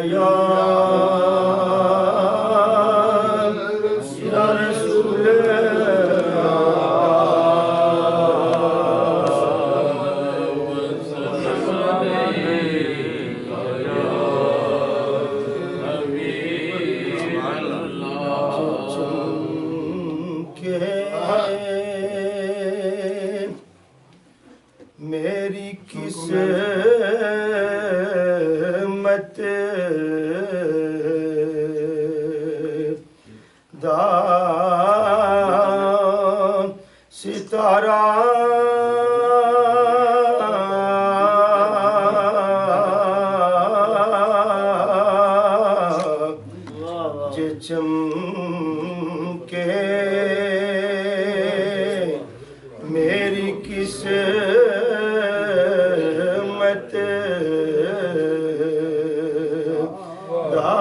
या रसूल मेरी किस्मत दा सितारा जे चमके मेरी किस्मत दा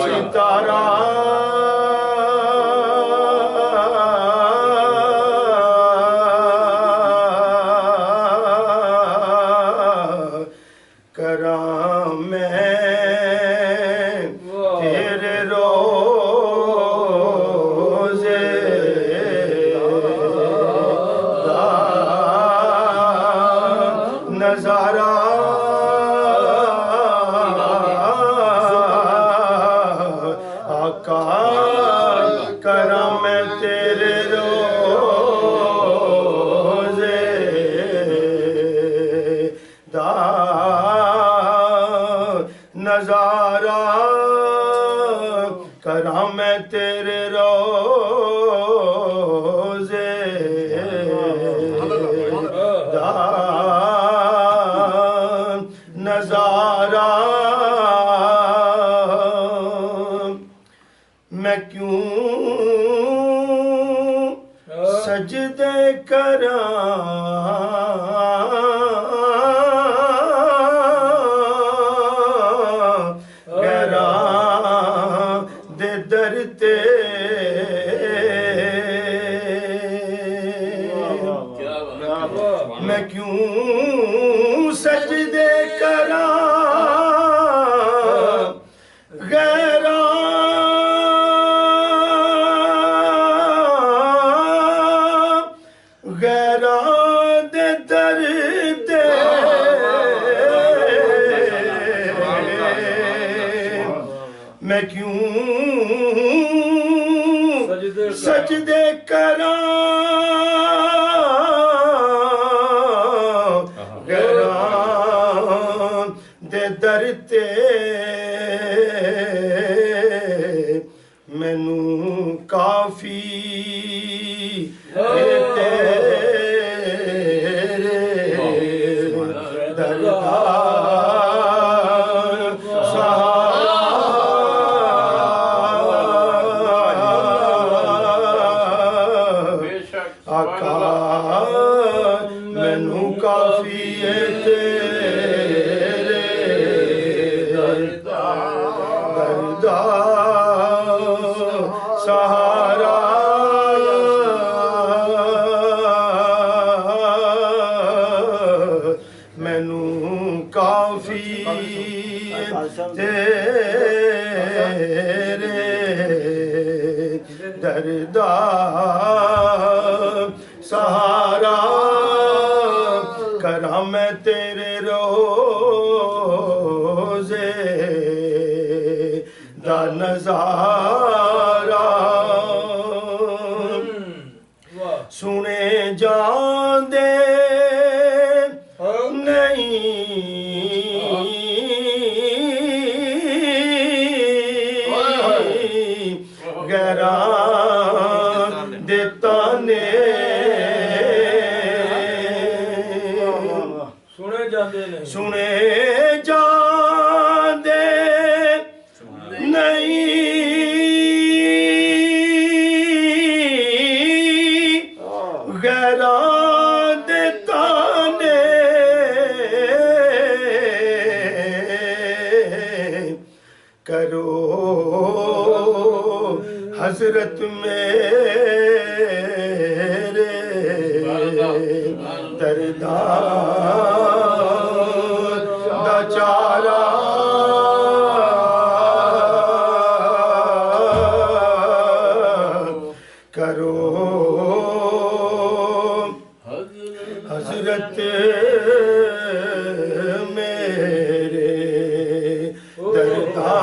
सितारा करा मैं तेरे रोज़े दा नज़ारा आका करा मैं तेरे रोज़े दा नज़ारा करा मैं तेरे रोज़े दा नज़ारा मैं क्यों सजदे दे दर ते मैं क्यों सजदे करा गैरा गैरा दे दर ते मैं क्यों सजदे करा गैरा दे दर ते मैनू काफी तेरे दरबार आका मैनू काफी तेरे दरदा सहारा मैनू काफी तेरे दरदा सहारा करा मैं तेरे रोज़े दा नज़ारा सुने जांदे नहीं गैरा देता ने सुने जांदे नहीं गैरा देता ने करो हजरत मेरे दरदार दा चारा करो हजरत मेरे दरदां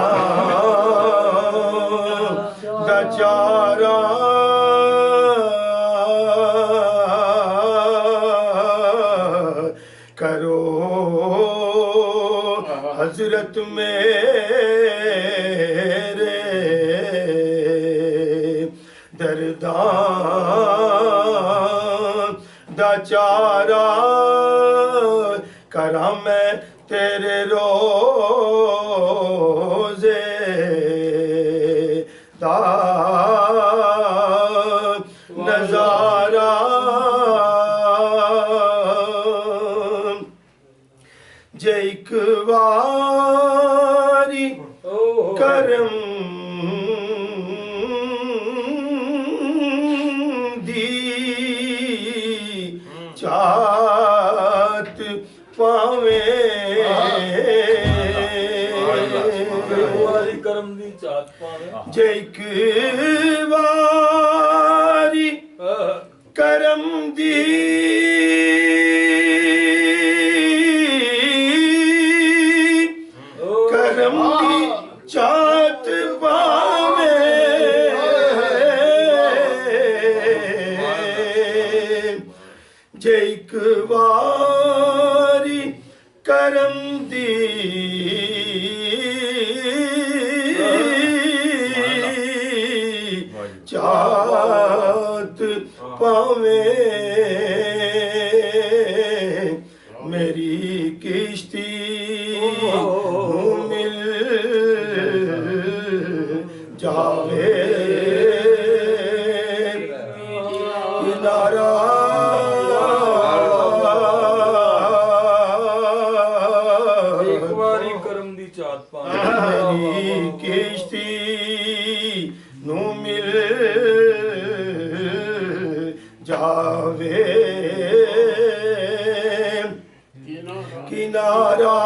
दा चारा करो हजरत मेरे दरदां दा चारा करा मैं तेरे रोज़े दा नज़ारा जे एक वारी करम चात पावे करम दी चात पावे जे एक वारी करम दी चात पावे जे एक वारी करम दी चात पावे मेरी किश्ती मिल जावे किनारा मेरी किश्ती नू मिल जावे किनारा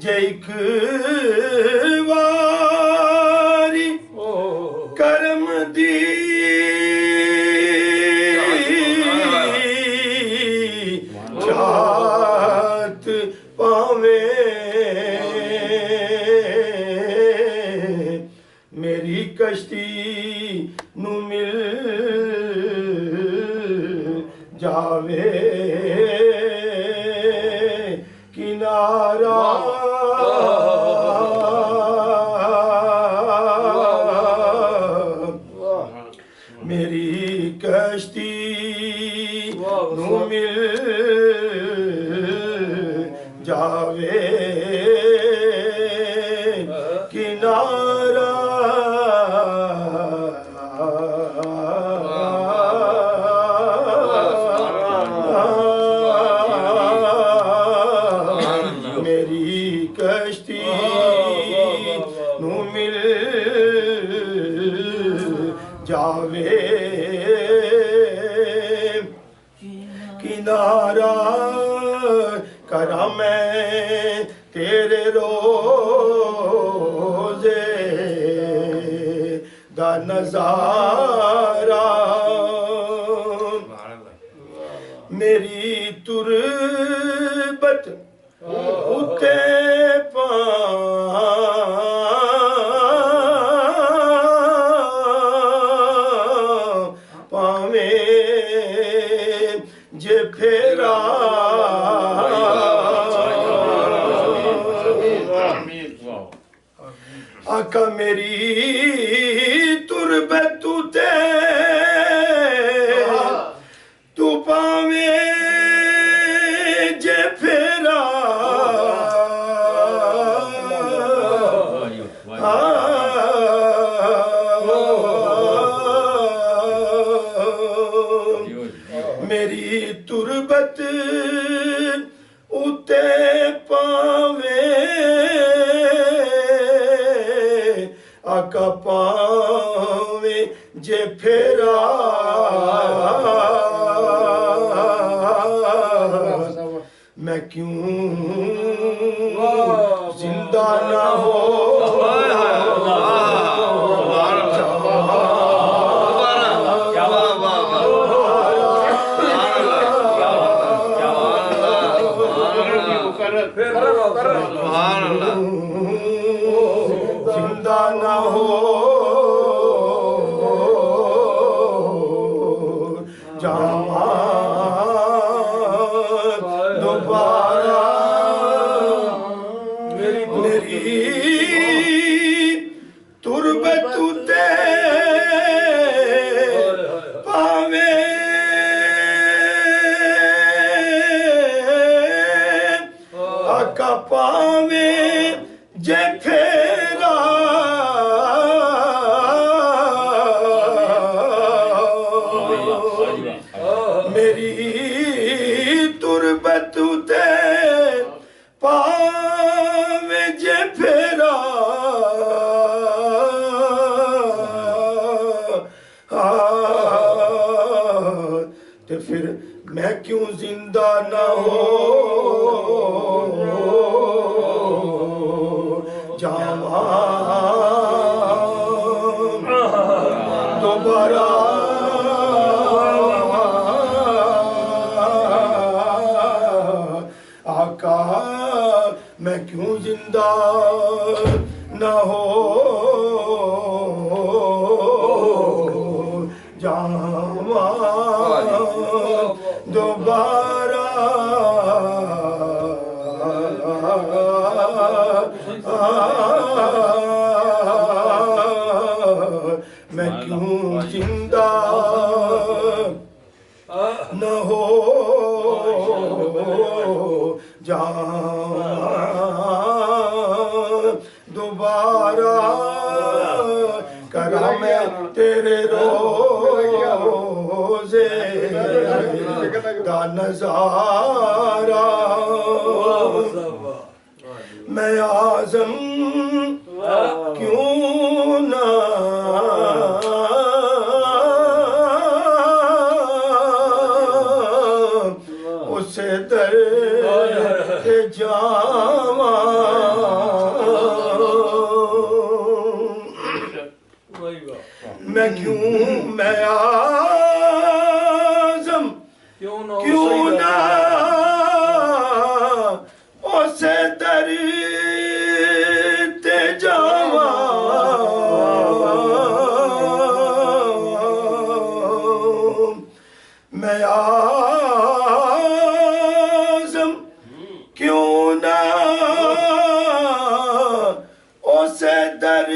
जे एक वारी करम दी चात पावे मेरी कश्ती नू मिल जावे किनारा मेरी कश्ती नू मिल जावे किनारा मेरी कश्ती नू मिल जावे किनारा करा मैं तेरे रोज़े दा नज़ारा मेरी तुरबत उते पावे जे फेरा आका मेरी तुरबत उते तू पावे जे फेरा मेरी तुरबत उते पावे आका पावे जे फेरा मैं क्यों जिंदा ना हो जिंदा ना हो जावा दोबारा मेरी तुरबत उते पावे आका पावे जे फेरा मेरी तुरबत उते पावे जे फेरा ते फिर मैं क्यों जिंदा ना हो जावा दोबारा आका मैं क्यों जिंदा ना हो जावा दोबारा मैं क्यों जिंदा न हो जा दोबारा करा मैं तेरे रोज़े दा नज़ारा मैं आज़म क्यों ना उसे दर के जावा मैं क्यों मैं आज़म क्यों ना उसे दर ते जावा मैं आज़म क्यों ना उसे दर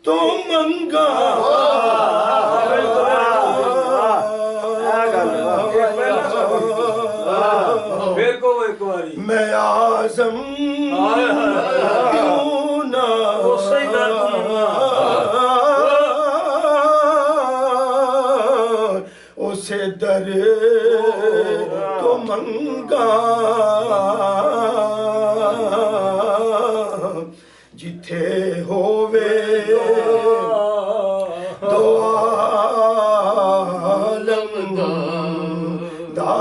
तो मंगा मैं आज़म क्यों ना उसे दर तो मंगा जिथे होवे दो आलम दा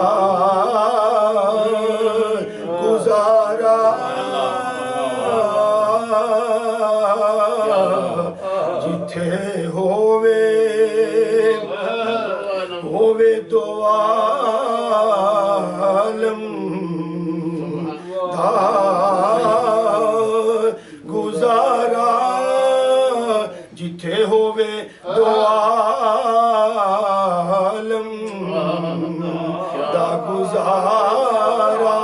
गुजारा जिथे होवे दो आलम दा गुजारा जिथे होवे दो आलम दा गुजारा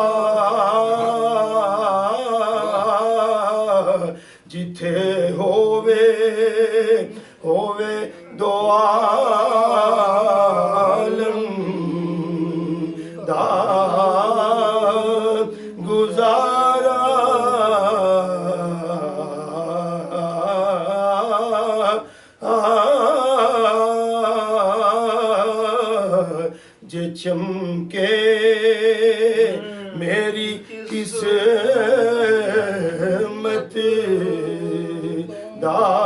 जिथे होवे दो आलम दा गुजारा जे चमके मेरी किस्मत दा